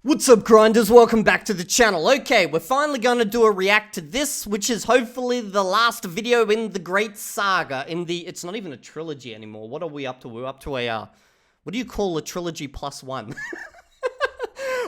What's up, grinders? Welcome back to the channel. Okay, we're finally going to do a react to this, which is hopefully the last video in the great saga. It's not even a trilogy anymore. What are we up to? We're up to a, what do you call a trilogy plus one?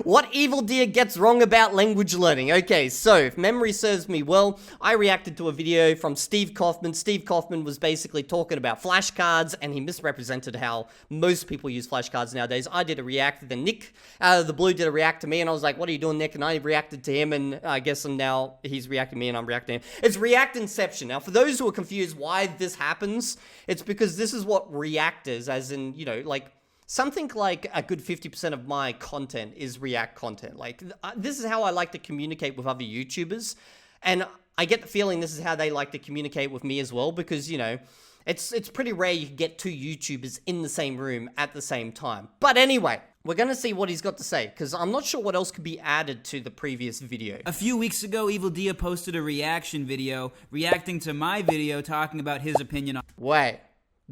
What Evildea gets wrong about language learning. Okay, so if memory serves me well, I reacted to a video from Steve Kaufman. Steve Kaufman was basically talking about flashcards, and he misrepresented how most people use flashcards nowadays. I did a react, then Nick out of the blue did a react to me, and I was like, what are you doing, Nick? And I reacted to him, and I guess now he's reacting to me, and I'm reacting to him. It's react inception. Now, for those who are confused why this happens, it's because this is what react is, as in, you know, like, something like a good 50% of my content is react content. Like, this is how I like to communicate with other YouTubers. And I get the feeling this is how they like to communicate with me as well. Because, you know, it's pretty rare you can get two YouTubers in the same room at the same time. But anyway, we're going to see what he's got to say. Because I'm not sure what else could be added to the previous video. A few weeks ago, Evildea posted a reaction video reacting to my video talking about his opinion on... Wait.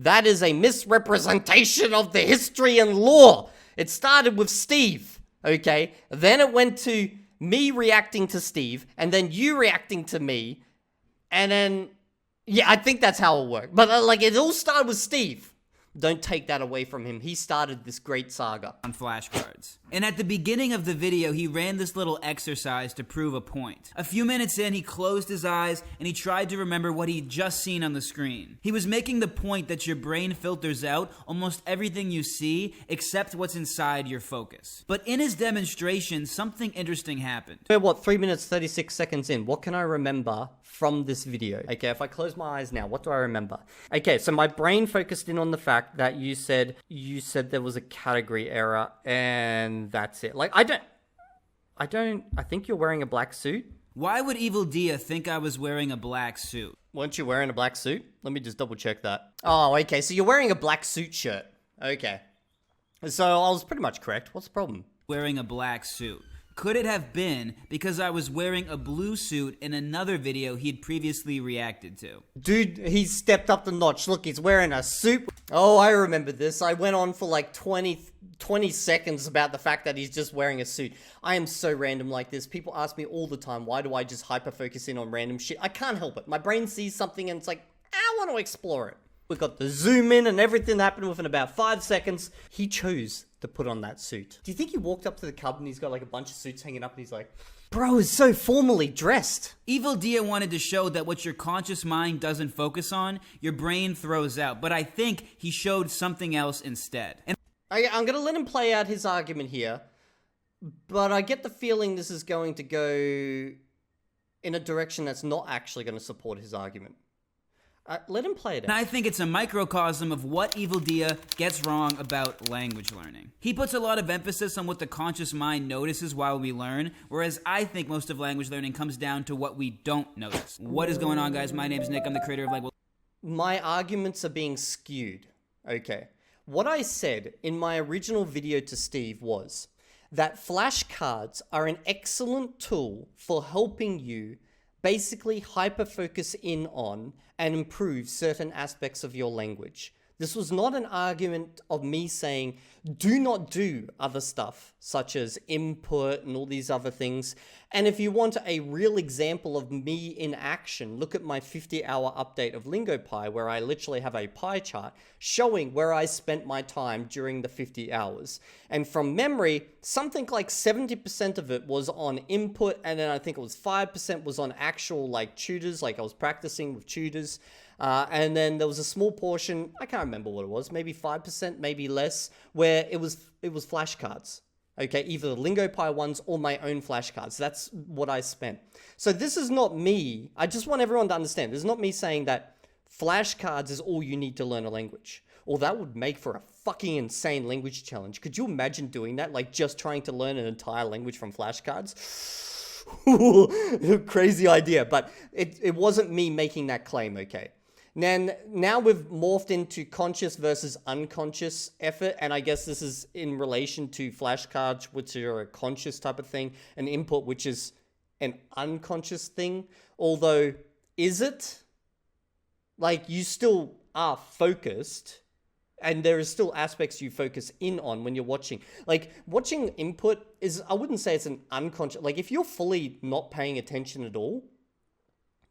That is a misrepresentation of the history and lore. It started with Steve, okay? Then it went to me reacting to Steve, and then you reacting to me, and then, yeah, I think that's how it worked. But, like, it all started with Steve. Don't take that away from him. He started this great saga. On flashcards. And at the beginning of the video, he ran this little exercise to prove a point. A few minutes in, he closed his eyes and he tried to remember what he'd just seen on the screen. He was making the point that your brain filters out almost everything you see except what's inside your focus. But in his demonstration, something interesting happened. We're what, 3 minutes 36 seconds in. What can I remember from this video? Okay, if I close my eyes now, what do I remember? Okay, so my brain focused in on the fact that you said there was a category error, and that's it. Like, I think you're wearing a black suit. Why would Evildea think I was wearing a black suit? Weren't you wearing a black suit? Let me just double check that. Oh, okay, so you're wearing a black suit shirt. Okay. So I was pretty much correct. What's the problem? Wearing a black suit. Could it have been because I was wearing a blue suit in another video he'd previously reacted to? Dude, he's stepped up the notch. Look, he's wearing a suit. Oh, I remember this. I went on for like 20 seconds about the fact that he's just wearing a suit. I am so random like this. People ask me all the time, why do I just hyper-focus in on random shit? I can't help it. My brain sees something and it's like, I want to explore it. We've got the zoom in and everything happened within about 5 seconds. He chose to put on that suit. Do you think he walked up to the cupboard and he's got like a bunch of suits hanging up and he's like, bro is so formally dressed? Evildea wanted to show that what your conscious mind doesn't focus on, your brain throws out. But I think he showed something else instead. And I'm going to let him play out his argument here. But I get the feeling this is going to go in a direction that's not actually going to support his argument. Let him play it out. And I think it's a microcosm of what Evildea gets wrong about language learning. He puts a lot of emphasis on what the conscious mind notices while we learn, whereas I think most of language learning comes down to what we don't notice. What is going on, guys? My name's Nick. I'm the creator of Language. My arguments are being skewed. Okay. What I said in my original video to Steve was that flashcards are an excellent tool for helping you basically hyper-focus in on and improve certain aspects of your language. This was not an argument of me saying, do not do other stuff, such as input and all these other things. And if you want a real example of me in action, look at my 50-hour update of LingoPie, where I literally have a pie chart showing where I spent my time during the 50 hours. And from memory, something like 70% of it was on input, and then I think it was 5% was on actual like tutors, like I was practicing with tutors. And then there was a small portion, I can't remember what it was, maybe 5%, maybe less, where it was flashcards. Okay, either the LingoPie ones or my own flashcards. That's what I spent. So this is not me. I just want everyone to understand. This is not me saying that flashcards is all you need to learn a language. Or that would make for a fucking insane language challenge. Could you imagine doing that? Like just trying to learn an entire language from flashcards? Crazy idea, but it wasn't me making that claim, okay? Now we've morphed into conscious versus unconscious effort, and I guess this is in relation to flashcards, which are a conscious type of thing, and input, which is an unconscious thing. Although, is it? Like, you still are focused, And there is still aspects you focus in on when you're watching. Like, watching input is, I wouldn't say it's an unconscious, like, if you're fully not paying attention at all,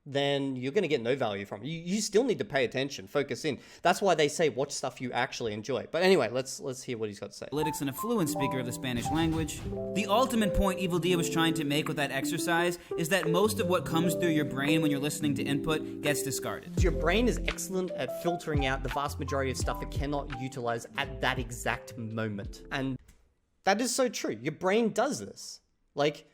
then you're going to get no value from it. You still need to pay attention, focus in. That's why they say watch stuff you actually enjoy. But anyway, let's hear what he's got to say. Analytics and a fluent speaker of the Spanish language. The ultimate point Evildea was trying to make with that exercise is that most of what comes through your brain when you're listening to input gets discarded. Your brain is excellent at filtering out the vast majority of stuff it cannot utilize at that exact moment. And that is so true. Your brain does this. Like,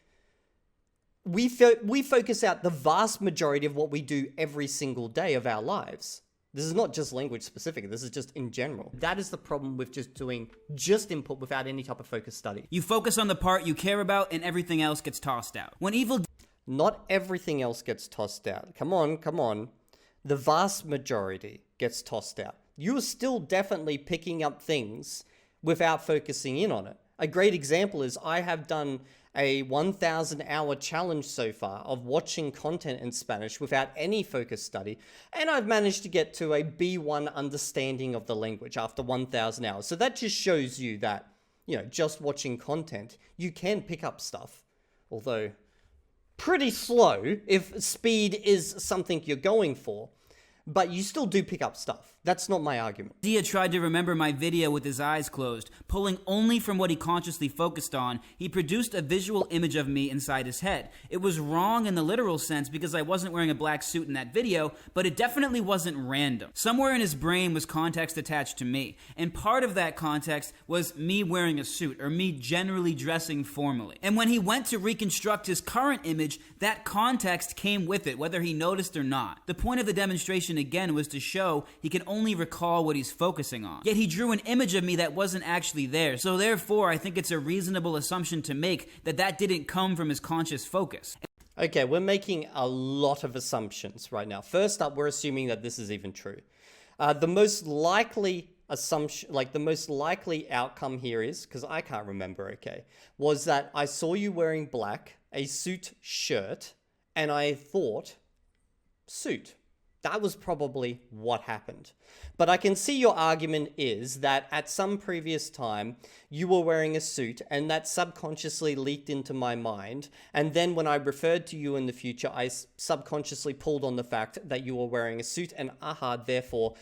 we focus out the vast majority of what we do every single day of our lives. This is not just language specific. This is just in general. That is the problem with just doing just input without any type of focus study. You focus on the part you care about and everything else gets tossed out. When Not everything else gets tossed out. Come on. The vast majority gets tossed out. You are still definitely picking up things without focusing in on it. A great example is I have done a 1,000 hour challenge so far of watching content in Spanish without any focus study, and I've managed to get to a B1 understanding of the language after 1,000 hours. So that just shows you that, just watching content, you can pick up stuff, although pretty slow if speed is something you're going for. But you still do pick up stuff. That's not my argument. Dia tried to remember my video with his eyes closed, pulling only from what he consciously focused on. He produced a visual image of me inside his head. It was wrong in the literal sense because I wasn't wearing a black suit in that video, but it definitely wasn't random. Somewhere in his brain was context attached to me, and part of that context was me wearing a suit or me generally dressing formally. And when he went to reconstruct his current image, that context came with it, whether he noticed or not. The point of the demonstration again was to show he can only recall what he's focusing on. Yet he drew an image of me that wasn't actually there, so therefore I think it's a reasonable assumption to make that that didn't come from his conscious focus. Okay, we're making a lot of assumptions right now. First up, we're assuming that this is even true. The most likely assumption, like the most likely outcome here is, because I can't remember, was that I saw you wearing black, a suit shirt, and I thought, suit. That was probably what happened. But I can see your argument is that at some previous time, you were wearing a suit and that subconsciously leaked into my mind. And then when I referred to you in the future, I subconsciously pulled on the fact that you were wearing a suit and therefore,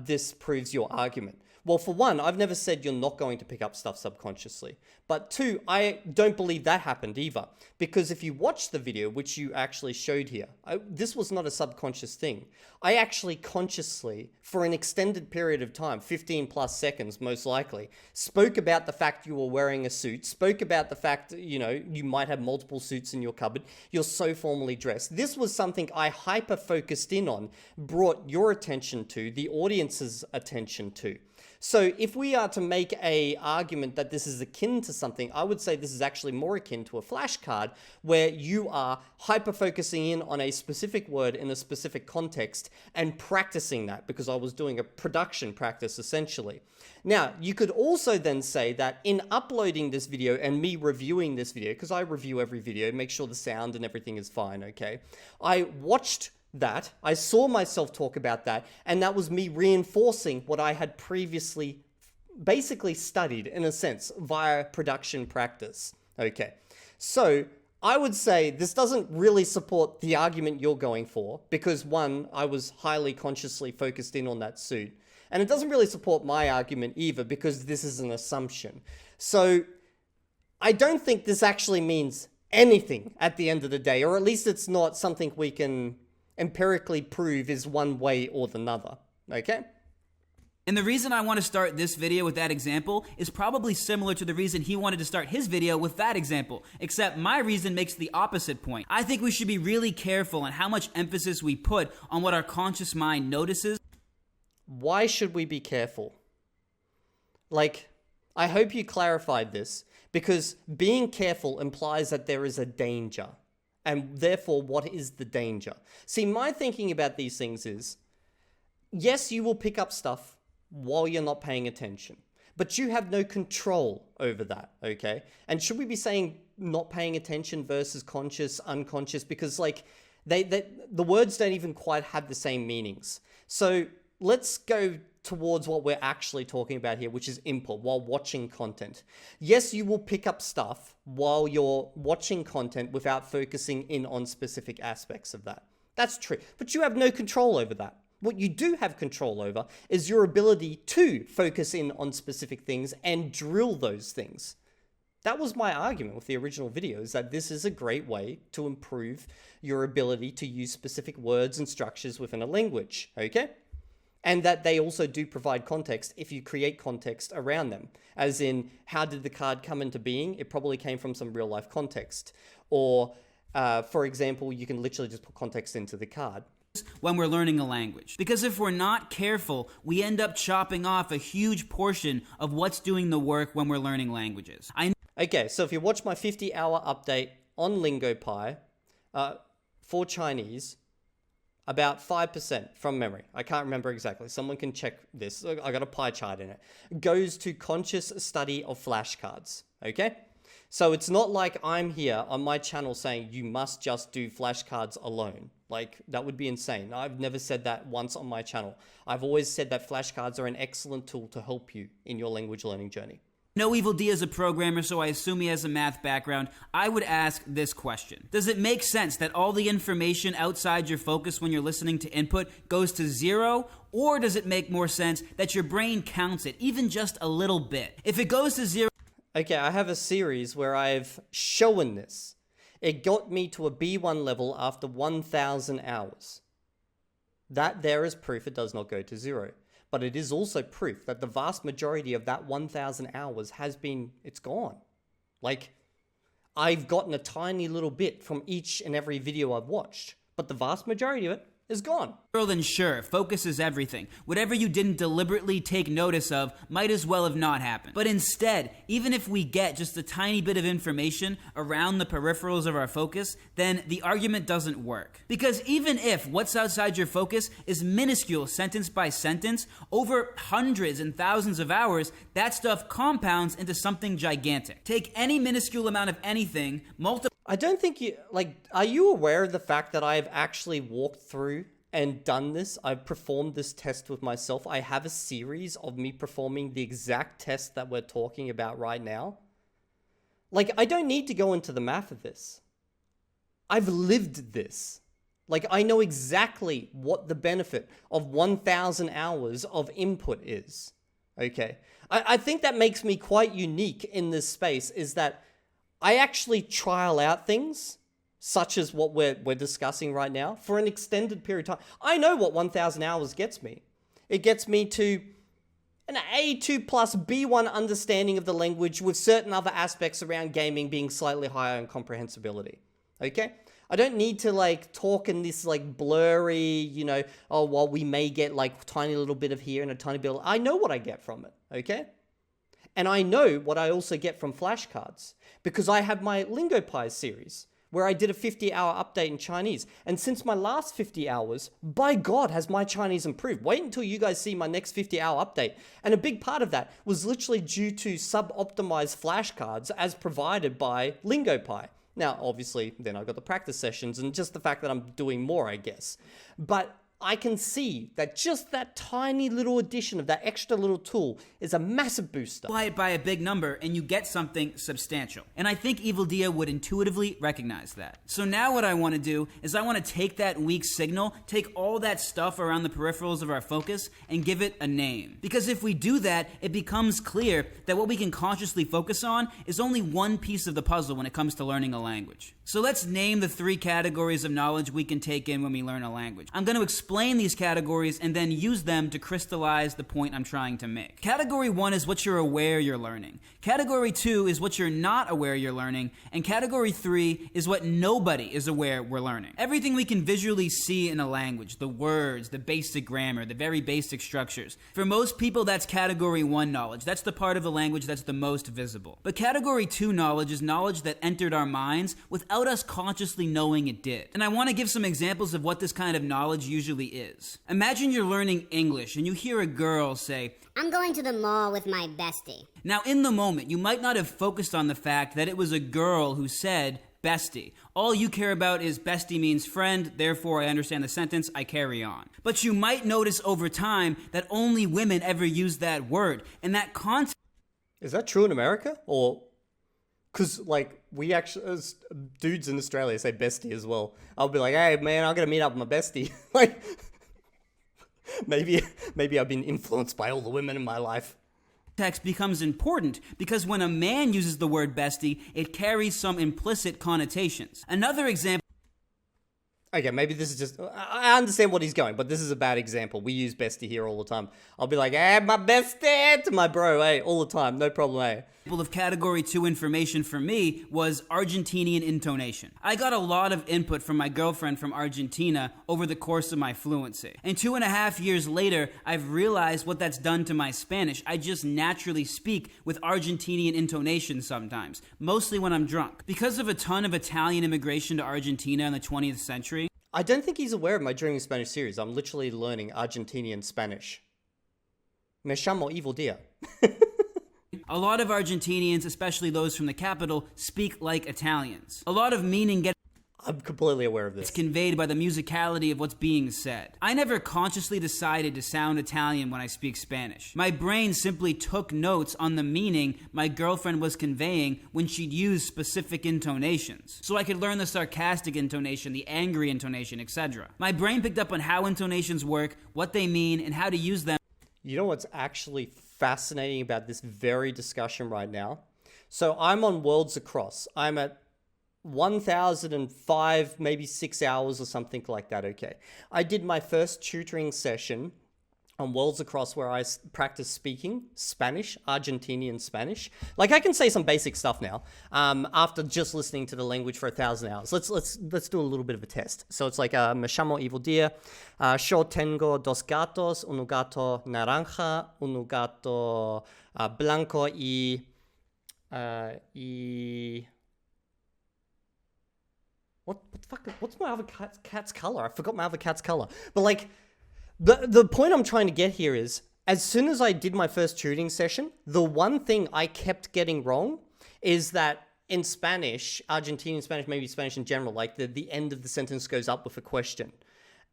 this proves your argument. Well, for one, I've never said you're not going to pick up stuff subconsciously. But two, I don't believe that happened either. Because if you watch the video, which you actually showed here, this was not a subconscious thing. I actually consciously, for an extended period of time, 15 plus seconds most likely, spoke about the fact you were wearing a suit, spoke about the fact that, you might have multiple suits in your cupboard, you're so formally dressed. This was something I hyper-focused in on, brought your attention to, the audience's attention to. So if we are to make an argument that this is akin to something, I would say this is actually more akin to a flashcard where you are hyper-focusing in on a specific word in a specific context and practicing that, because I was doing a production practice essentially. Now, you could also then say that in uploading this video and me reviewing this video, because I review every video, make sure the sound and everything is fine, I watched that, I saw myself talk about that, and that was me reinforcing what I had previously basically studied, in a sense, via production practice. So I would say this doesn't really support the argument you're going for, because one, I was highly consciously focused in on that suit, and it doesn't really support my argument either, because this is an assumption. So I don't think this actually means anything at the end of the day, or at least it's not something we can empirically prove is one way or another, And the reason I want to start this video with that example is probably similar to the reason he wanted to start his video with that example, except my reason makes the opposite point. I think we should be really careful on how much emphasis we put on what our conscious mind notices. Why should we be careful? I hope you clarified this, because being careful implies that there is a danger. And therefore, what is the danger? See, my thinking about these things is, yes, you will pick up stuff while you're not paying attention, but you have no control over that, And should we be saying not paying attention versus conscious, unconscious? Because the words don't even quite have the same meanings. So let's go towards what we're actually talking about here, which is input while watching content. Yes, you will pick up stuff while you're watching content without focusing in on specific aspects of that. That's true, but you have no control over that. What you do have control over is your ability to focus in on specific things and drill those things. That was my argument with the original video, is that this is a great way to improve your ability to use specific words and structures within a language, okay? And that they also do provide context if you create context around them. As in, how did the card come into being? It probably came from some real life context. Or, for example, you can literally just put context into the card. When we're learning a language. Because if we're not careful, we end up chopping off a huge portion of what's doing the work when we're learning languages. Okay, so if you watch my 50-hour update on LingoPie for Chinese, about 5% from memory, I can't remember exactly, someone can check this, I got a pie chart in it, goes to conscious study of flashcards, okay? So it's not like I'm here on my channel saying you must just do flashcards alone. Like, that would be insane. I've never said that once on my channel. I've always said that flashcards are an excellent tool to help you in your language learning journey. No, Evildea is a programmer, so I assume he has a math background. I would ask this question. Does it make sense that all the information outside your focus when you're listening to input goes to zero? Or does it make more sense that your brain counts it, even just a little bit? If it goes to zero... Okay, I have a series where I've shown this. It got me to a B1 level after 1,000 hours. That there is proof it does not go to zero. But it is also proof that the vast majority of that 1,000 hours has been, it's gone. Like, I've gotten a tiny little bit from each and every video I've watched, but the vast majority of it is gone. Then sure, focus is everything. Whatever you didn't deliberately take notice of might as well have not happened. But instead, even if we get just a tiny bit of information around the peripherals of our focus, then the argument doesn't work. Because even if what's outside your focus is minuscule sentence by sentence, over hundreds and thousands of hours, that stuff compounds into something gigantic. Take any minuscule amount of anything, I don't think you, are you aware of the fact that I've actually walked through and done this? I've performed this test with myself. I have a series of me performing the exact test that we're talking about right now. Like, I don't need to go into the math of this. I've lived this. Like, I know exactly what the benefit of 1,000 hours of input is. Okay? I think that makes me quite unique in this space, is that I actually trial out things, such as what we're discussing right now, for an extended period of time. I know what 1,000 hours gets me. It gets me to an A2 plus B1 understanding of the language, with certain other aspects around gaming being slightly higher in comprehensibility. Okay? I don't need to talk in this blurry, oh, well, we may get tiny little bit of here and a tiny bit. I know what I get from it. Okay? And I know what I also get from flashcards, because I have my LingoPie series where I did a 50-hour update in Chinese. And since my last 50 hours, by God, has my Chinese improved. Wait until you guys see my next 50-hour update. And a big part of that was literally due to sub-optimized flashcards as provided by LingoPie. Now, obviously, then I got the practice sessions and just the fact that I'm doing more, I guess. But I can see that just that tiny little addition of that extra little tool is a massive booster. Multiply it by a big number and you get something substantial. And I think Evildea would intuitively recognize that. So now what I want to do is I want to take that weak signal, take all that stuff around the peripherals of our focus, and give it a name. Because if we do that, it becomes clear that what we can consciously focus on is only one piece of the puzzle when it comes to learning a language. So let's name the 3 categories of knowledge we can take in when we learn a language. I'm going to explain these categories and then use them to crystallize the point I'm trying to make. Category 1 is what you're aware you're learning. Category 2 is what you're not aware you're learning. And category 3 is what nobody is aware we're learning. Everything we can visually see in a language, the words, the basic grammar, the very basic structures. For most people, that's category 1 knowledge. That's the part of the language that's the most visible. But category 2 knowledge is knowledge that entered our minds without us consciously knowing it did. And I want to give some examples of what this kind of knowledge usually is. Imagine you're learning English and you hear a girl say, "I'm going to the mall with my bestie." Now, in the moment, you might not have focused on the fact that it was a girl who said, bestie. All you care about is bestie means friend, therefore I understand the sentence, I carry on. But you might notice over time that only women ever use that word, and that context... Is that true in America? Or... Because, like, we actually, as dudes in Australia say bestie as well. I'll be like, hey, man, I'm going to meet up with my bestie. Like, maybe I've been influenced by all the women in my life. Text becomes important because when a man uses the word bestie, it carries some implicit connotations. Another example... Okay, maybe this is just... I understand what he's going, but this is a bad example. We use bestie here all the time. I'll be like, hey, my bestie, to my bro, hey, all the time, no problem, hey. Of category 2 information for me was Argentinian intonation. I got a lot of input from my girlfriend from Argentina over the course of my fluency. And 2.5 years later, I've realized what that's done to my Spanish. I just naturally speak with Argentinian intonation sometimes, mostly when I'm drunk. Because of a ton of Italian immigration to Argentina in the 20th century. I don't think he's aware of my Dreaming Spanish series. I'm literally learning Argentinian Spanish. Me llamo Evildea. A lot of Argentinians, especially those from the capital, speak like Italians. A lot of meaning I'm completely aware of this. It's conveyed by the musicality of what's being said. I never consciously decided to sound Italian when I speak Spanish. My brain simply took notes on the meaning my girlfriend was conveying when she'd use specific intonations. So I could learn the sarcastic intonation, the angry intonation, etc. My brain picked up on how intonations work, what they mean, and how to use them. You know what's actually fascinating about this very discussion right now? So I'm on Worlds Across. I'm at 1,005, maybe 6 hours or something like that, okay? I did my first tutoring session on Worlds Across where I practice speaking Spanish, Argentinian Spanish. Like, I can say some basic stuff now after just listening to the language for 1,000 hours. Let's do a little bit of a test. So it's like, me llamo Evildea, yo tengo dos gatos, un gato naranja, un gato blanco y what the fuck? What's my other cat's color? I forgot my other cat's color. But like, the point I'm trying to get here is, as soon as I did my first tutoring session, the one thing I kept getting wrong is that in Spanish, Argentinian Spanish, maybe Spanish in general, like the end of the sentence goes up with a question.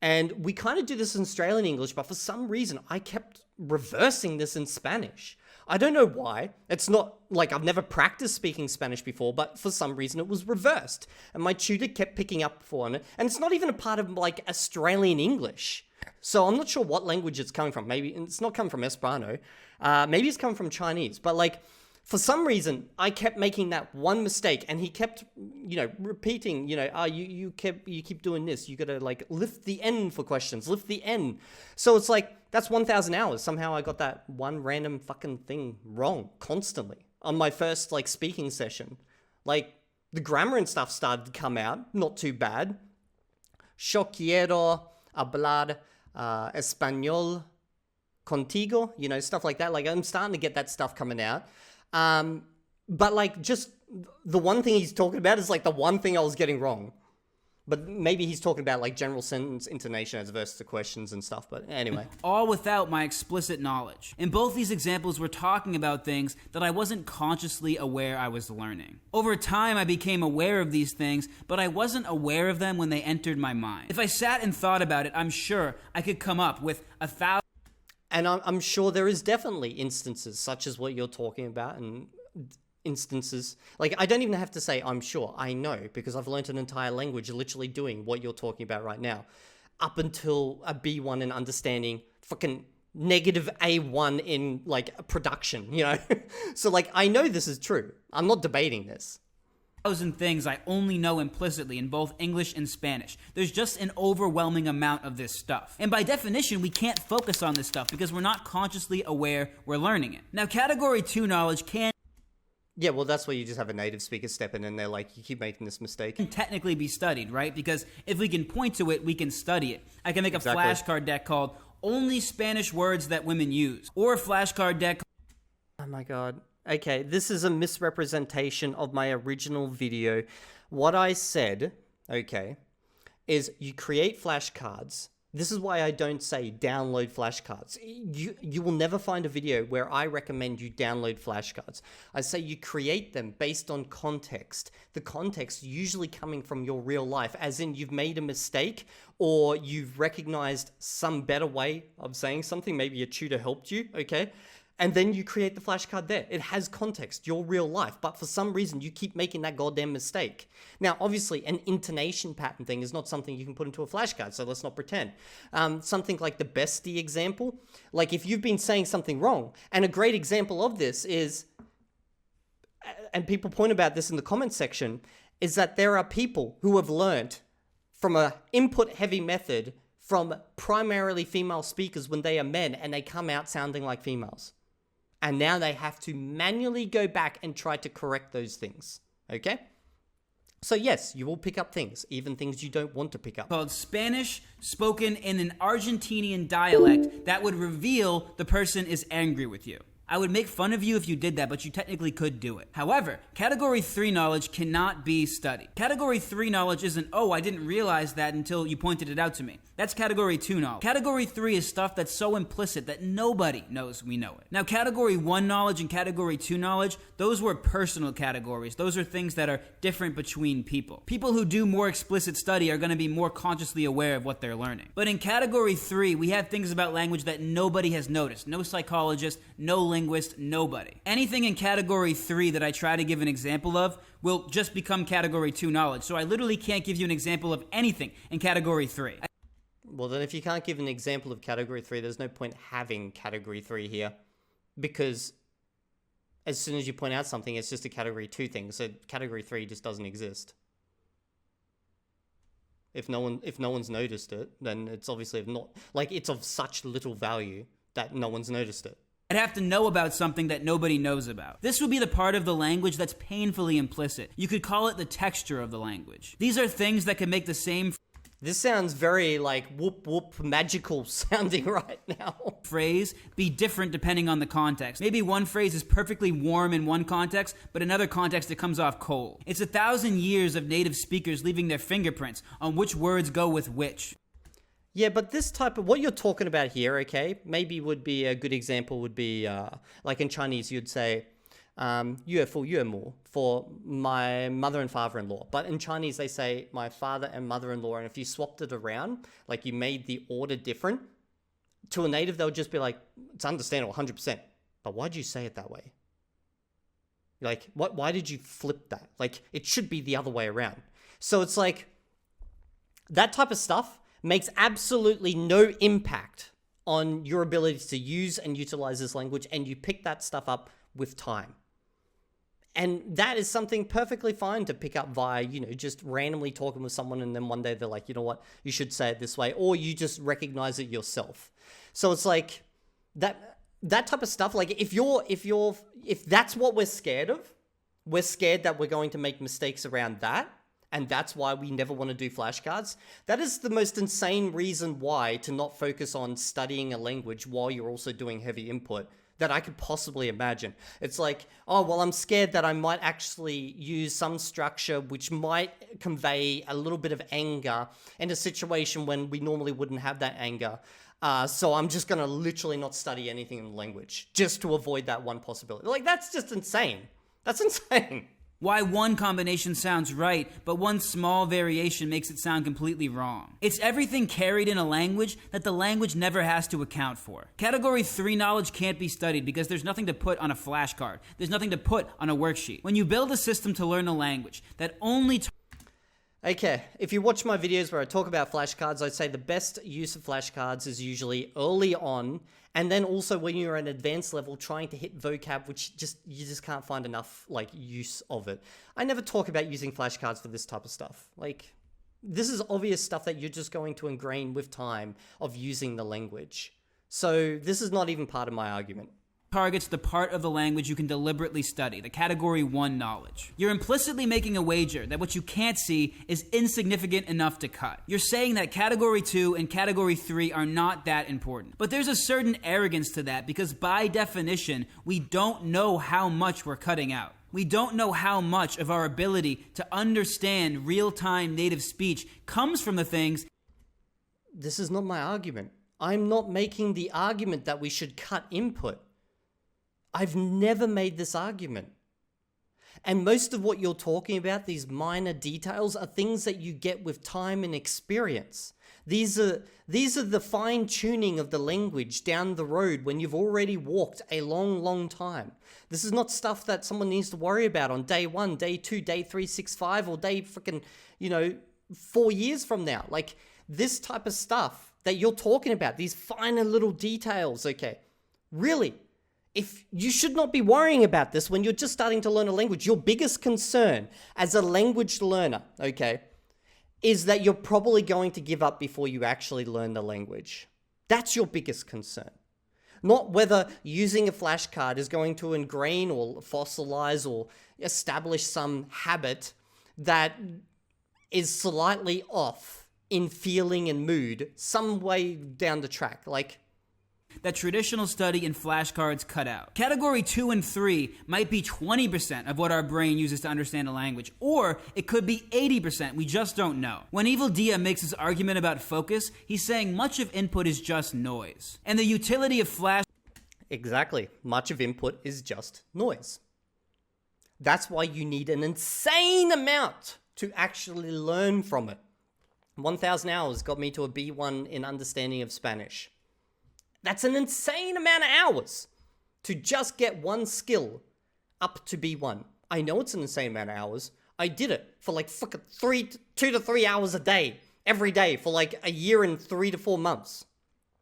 And we kind of do this in Australian English, but for some reason, I kept reversing this in Spanish. I don't know why. It's not like I've never practiced speaking Spanish before, but for some reason it was reversed. And my tutor kept picking up on it. And it's not even a part of like Australian English. So I'm not sure what language it's coming from. Maybe it's not coming from Esperanto. Maybe it's coming from Chinese. But like, for some reason, I kept making that one mistake, and he kept, repeating, you keep doing this. You gotta like lift the N for questions, lift the N. So it's like, that's 1,000 hours. Somehow I got that one random fucking thing wrong constantly on my first like speaking session. Like, the grammar and stuff started to come out, not too bad. Yo quiero hablar español contigo, stuff like that. Like, I'm starting to get that stuff coming out. But like, just the one thing he's talking about is like the one thing I was getting wrong. But maybe he's talking about like general sentence intonation as versus to questions and stuff. But anyway. All without my explicit knowledge. In both these examples, we're talking about things that I wasn't consciously aware I was learning. Over time, I became aware of these things, but I wasn't aware of them when they entered my mind. If I sat and thought about it, I'm sure I could come up with 1,000... And I'm sure there is definitely instances such as what you're talking about, and instances, like, I don't even have to say I'm sure, I know, because I've learned an entire language literally doing what you're talking about right now, up until a B1 in understanding, fucking negative A1 in like production, so like, I know this is true. I'm not debating this. 1,000 things I only know implicitly in both English and Spanish. There's just an overwhelming amount of this stuff. And by definition, we can't focus on this stuff because we're not consciously aware we're learning it. Now, category 2 knowledge can... Yeah, well, that's where you just have a native speaker step in and they're like, you keep making this mistake. Can technically be studied, right? Because if we can point to it, we can study it. I can make a flashcard deck called Only Spanish Words That Women Use. Or a flashcard deck... Oh my god. Okay, this is a misrepresentation of my original video. What I said, okay, is you create flashcards This is why I don't say download flashcards. You will never find a video where I recommend you download flashcards. I say you create them based on context. The context usually coming from your real life, as in you've made a mistake or you've recognized some better way of saying something. Maybe a tutor helped you, okay? And then you create the flashcard there. It has context, your real life, but for some reason you keep making that goddamn mistake. Now, obviously, an intonation pattern thing is not something you can put into a flashcard, so let's not pretend. Something like the bestie example, like if you've been saying something wrong, and a great example of this is, and people point about this in the comment section, is that there are people who have learned from a input-heavy method from primarily female speakers when they are men, and they come out sounding like females. And now they have to manually go back and try to correct those things, okay? So yes, you will pick up things, even things you don't want to pick up. Called Spanish spoken in an Argentinian dialect that would reveal the person is angry with you. I would make fun of you if you did that, but you technically could do it. However, Category 3 knowledge cannot be studied. Category 3 knowledge isn't, oh, I didn't realize that until you pointed it out to me. That's Category 2 knowledge. Category 3 is stuff that's so implicit that nobody knows we know it. Now, Category 1 knowledge and Category 2 knowledge, those were personal categories. Those are things that are different between people. People who do more explicit study are going to be more consciously aware of what they're learning. But in Category 3, we have things about language that nobody has noticed. No psychologist, no linguist, nobody. Anything in Category 3 that I try to give an example of will just become Category 2 knowledge. So I literally can't give you an example of anything in Category 3. Well, then if you can't give an example of Category 3, there's no point having Category 3 here. Because as soon as you point out something, it's just a Category 2 thing. So Category 3 just doesn't exist. If no one's noticed it, then it's obviously not, like, it's of such little value that no one's noticed it. I'd have to know about something that nobody knows about. This would be the part of the language that's painfully implicit. You could call it the texture of the language. These are things that can make the same This sounds very, like, whoop whoop magical sounding right now. Phrase be different depending on the context. Maybe one phrase is perfectly warm in one context, but in another context it comes off cold. It's 1,000 years of native speakers leaving their fingerprints on which words go with which. Yeah, but this type of, what you're talking about here, okay, maybe would be a good example would be, like in Chinese, you'd say, 岳父岳母 for my mother and father-in-law. But in Chinese, they say my father and mother-in-law. And if you swapped it around, like you made the order different, to a native, they'll just be like, it's understandable, 100%. But why'd you say it that way? Like, why did you flip that? Like, it should be the other way around. So it's like, that type of stuff makes absolutely no impact on your ability to use and utilize this language, and you pick that stuff up with time. And that is something perfectly fine to pick up via, just randomly talking with someone, and then one day they're like, you know what, you should say it this way, or you just recognize it yourself. So it's like that type of stuff. Like if that's what we're scared of, we're scared that we're going to make mistakes around that. And that's why we never want to do flashcards. That is the most insane reason why to not focus on studying a language while you're also doing heavy input that I could possibly imagine. It's like, oh, well, I'm scared that I might actually use some structure which might convey a little bit of anger in a situation when we normally wouldn't have that anger. So I'm just going to literally not study anything in the language just to avoid that one possibility. Like, that's just insane. That's insane. Why one combination sounds right, but one small variation makes it sound completely wrong. It's everything carried in a language that the language never has to account for. Category 3 knowledge can't be studied because there's nothing to put on a flashcard. There's nothing to put on a worksheet. When you build a system to learn a language that only Okay, if you watch my videos where I talk about flashcards, I'd say the best use of flashcards is usually early on, and then also when you're at an advanced level trying to hit vocab, which you just can't find enough use of it. I never talk about using flashcards for this type of stuff. Like, this is obvious stuff that you're just going to ingrain with time of using the language. So this is not even part of my argument. Targets the part of the language you can deliberately study, the Category 1 knowledge. You're implicitly making a wager that what you can't see is insignificant enough to cut. You're saying that Category 2 and Category 3 are not that important. But there's a certain arrogance to that because by definition, we don't know how much we're cutting out. We don't know how much of our ability to understand real-time native speech comes from the things. this is not my argument. I'm not making the argument that we should cut input. I've never made this argument. And most of what you're talking about, these minor details, are things that you get with time and experience. These are the fine tuning of the language down the road when you've already walked a long, long time. This is not stuff that someone needs to worry about on day 1, day 2, day 365, or day freaking, 4 years from now. Like, this type of stuff that you're talking about, these finer little details, okay? Really, if you should not be worrying about this when you're just starting to learn a language. Your biggest concern as a language learner, okay, is that you're probably going to give up before you actually learn the language. That's your biggest concern. Not whether using a flashcard is going to ingrain or fossilize or establish some habit that is slightly off in feeling and mood some way down the track. Like, that traditional study and flashcards cut out. Category 2 and 3 might be 20% of what our brain uses to understand a language, or it could be 80%, we just don't know. When Evildea makes his argument about focus, he's saying much of input is just noise. And the utility of flash... Exactly. Much of input is just noise. That's why you need an insane amount to actually learn from it. 1,000 hours got me to a B1 in understanding of Spanish. That's an insane amount of hours to just get one skill up to B1. I know it's an insane amount of hours. I did it for like fucking 2 to 3 hours a day, every day for like a year and 3 to 4 months.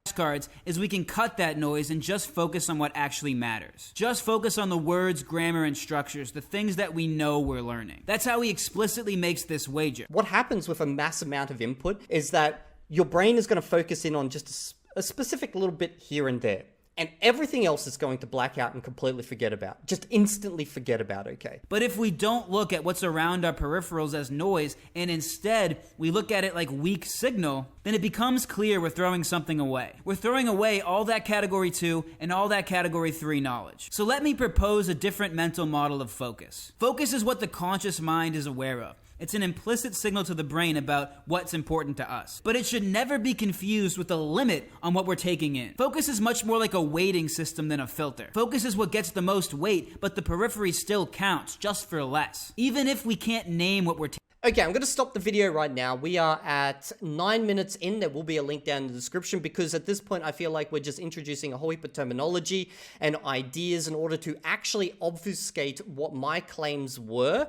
Flashcards is we can cut that noise and just focus on what actually matters. Just focus on the words, grammar, and structures, the things that we know we're learning. That's how he explicitly makes this wager. What happens with a mass amount of input is that your brain is going to focus in on just a specific little bit here and there. And everything else is going to black out and completely forget about. Just instantly forget about, okay? But if we don't look at what's around our peripherals as noise, and instead we look at it like weak signal, then it becomes clear we're throwing something away. We're throwing away all that category 2 and all that category 3 knowledge. So let me propose a different mental model of focus. Focus is what the conscious mind is aware of. It's an implicit signal to the brain about what's important to us. But it should never be confused with a limit on what we're taking in. Focus is much more like a weighting system than a filter. Focus is what gets the most weight, but the periphery still counts, just for less. Even if we can't name what we're taking. Okay, I'm going to stop the video right now. We are at 9 minutes in. There will be a link down in the description because at this point I feel like we're just introducing a whole heap of terminology and ideas in order to actually obfuscate what my claims were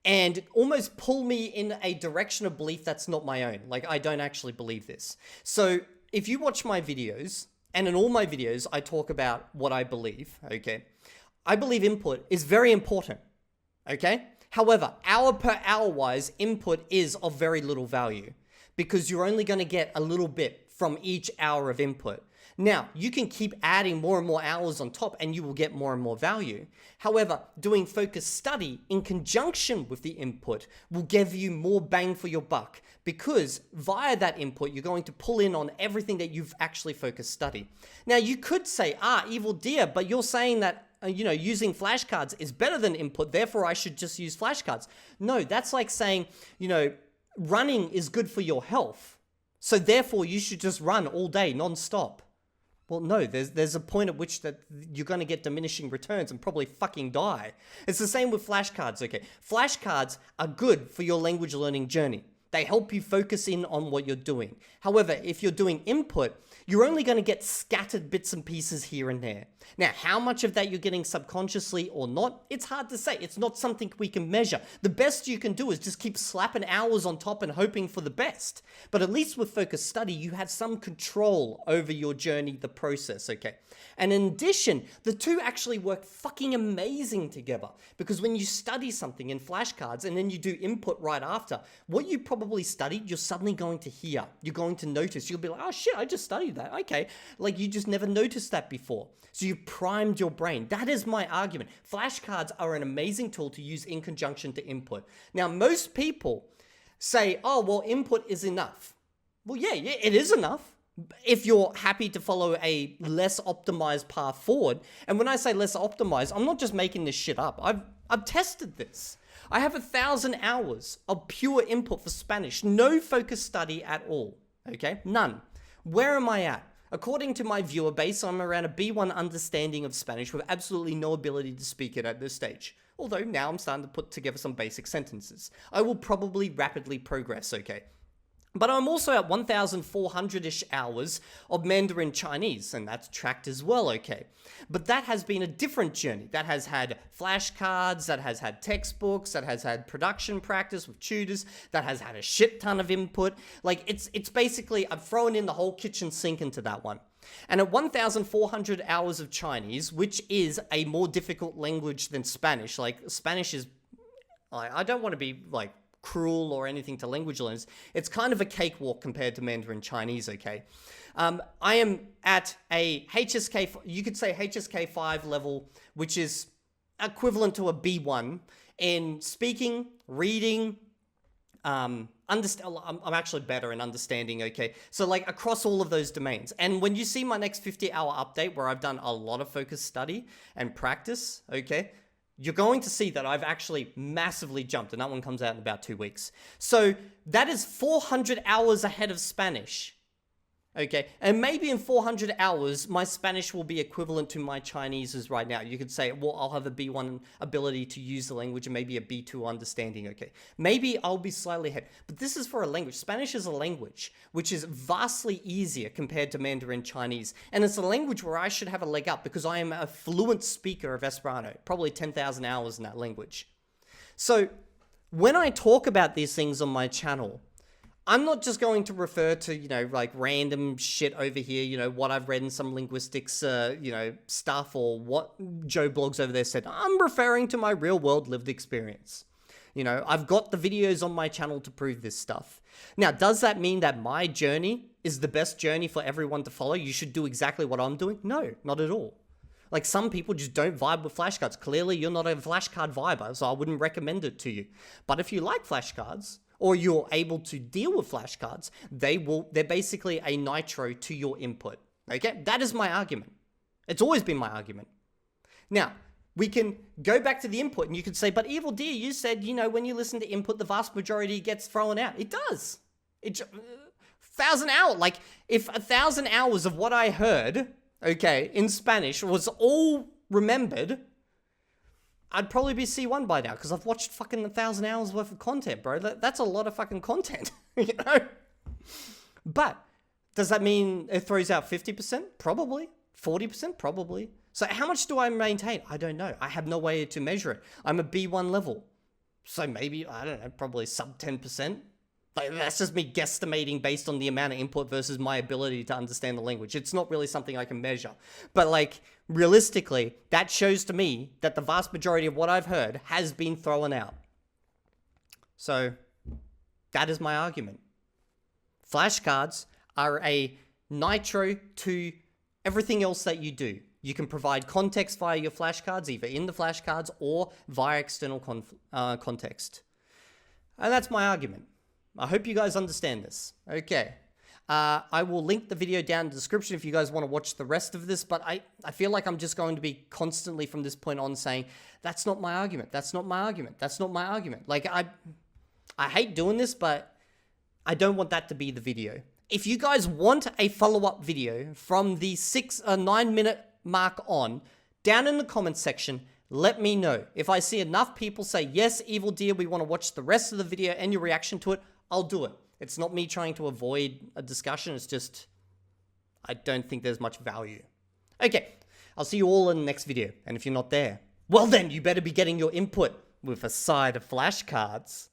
and almost pull me in a direction of belief that's not my own. Like, I don't actually believe this. So if you watch my videos, and in all my videos, I talk about what I believe, okay? I believe input is very important, okay? However, hour per hour wise, input is of very little value because you're only going to get a little bit from each hour of input. Now, you can keep adding more and more hours on top and you will get more and more value. However, doing focused study in conjunction with the input will give you more bang for your buck because via that input, you're going to pull in on everything that you've actually focused studied. Now, you could say, Evildea, but you're saying that using flashcards is better than input, therefore I should just use flashcards. No, that's like saying, running is good for your health. So therefore you should just run all day non-stop. Well, no, there's a point at which that you're going to get diminishing returns and probably fucking die. It's the same with flashcards, okay? Flashcards are good for your language learning journey. They help you focus in on what you're doing. However, if you're doing input, you're only going to get scattered bits and pieces here and there. Now, how much of that you're getting subconsciously or not, it's hard to say. It's not something we can measure. The best you can do is just keep slapping hours on top and hoping for the best. But at least with focused study, you have some control over your journey, the process, okay? And in addition, the two actually work fucking amazing together because when you study something in flashcards and then you do input right after, what you probably studied, you're suddenly going to hear. You're going to notice. You'll be like, oh shit, I just studied that. Okay. Like you just never noticed that before. So you primed your brain. That is my argument. Flashcards are an amazing tool to use in conjunction to input. Now, most people say, oh, well, input is enough. Well, yeah, it is enough. If you're happy to follow a less optimized path forward. And when I say less optimized, I'm not just making this shit up. I've tested this. I have 1,000 hours of pure input for Spanish. No focus study at all. Okay, none. Where am I at? According to my viewer base, I'm around a B1 understanding of Spanish with absolutely no ability to speak it at this stage. Although now I'm starting to put together some basic sentences. I will probably rapidly progress, okay? But I'm also at 1,400-ish hours of Mandarin Chinese, and that's tracked as well, okay? But that has been a different journey. That has had flashcards, that has had textbooks, that has had production practice with tutors, that has had a shit ton of input. Like, it's basically, I've thrown in the whole kitchen sink into that one. And at 1,400 hours of Chinese, which is a more difficult language than Spanish, like, Spanish is, I don't want to be, like, cruel or anything to language learners. It's kind of a cakewalk compared to Mandarin Chinese, okay? I am at a HSK, you could say HSK 5 level, which is equivalent to a B1 in speaking, reading, I'm actually better in understanding, okay? So like across all of those domains. And when you see my next 50-hour update where I've done a lot of focused study and practice, okay, you're going to see that I've actually massively jumped, and that one comes out in about 2 weeks. So that is 400 hours ahead of Spanish. Okay, and maybe in 400 hours, my Spanish will be equivalent to my Chinese is right now. You could say, well, I'll have a B1 ability to use the language and maybe a B2 understanding, okay. Maybe I'll be slightly ahead, but this is for a language. Spanish is a language, which is vastly easier compared to Mandarin Chinese. And it's a language where I should have a leg up because I am a fluent speaker of Esperanto, probably 10,000 hours in that language. So when I talk about these things on my channel, I'm not just going to refer to, like random shit over here, what I've read in some linguistics, stuff or what Joe Blogs over there said. I'm referring to my real world lived experience. I've got the videos on my channel to prove this stuff. Now, does that mean that my journey is the best journey for everyone to follow? You should do exactly what I'm doing? No, not at all. Like some people just don't vibe with flashcards. Clearly, you're not a flashcard viber, so I wouldn't recommend it to you. But if you like flashcards, or you're able to deal with flashcards, they're basically a nitro to your input. Okay? That is my argument. It's always been my argument. Now, we can go back to the input and you could say, but Evildea, you said, when you listen to input, the vast majority gets thrown out. It does. 1,000 hours. Like, if 1,000 hours of what I heard, okay, in Spanish was all remembered, I'd probably be C1 by now because I've watched fucking 1,000 hours worth of content, bro. That's a lot of fucking content, But does that mean it throws out 50%? Probably. 40%? Probably. So how much do I maintain? I don't know. I have no way to measure it. I'm a B1 level. So maybe, I don't know, probably sub 10%. Like, that's just me guesstimating based on the amount of input versus my ability to understand the language. It's not really something I can measure. But like, realistically, that shows to me that the vast majority of what I've heard has been thrown out. So, that is my argument. Flashcards are a nitro to everything else that you do. You can provide context via your flashcards, either in the flashcards or via external context. And that's my argument. I hope you guys understand this. Okay. I will link the video down in the description if you guys want to watch the rest of this, but I feel like I'm just going to be constantly from this point on saying, that's not my argument, that's not my argument, that's not my argument. Like, I hate doing this, but I don't want that to be the video. If you guys want a follow-up video from the 9-minute mark on, down in the comments section, let me know. If I see enough people say, yes, Evildea, we want to watch the rest of the video and your reaction to it, I'll do it. It's not me trying to avoid a discussion. It's just, I don't think there's much value. Okay, I'll see you all in the next video. And if you're not there, well then, you better be getting your input with a side of flashcards.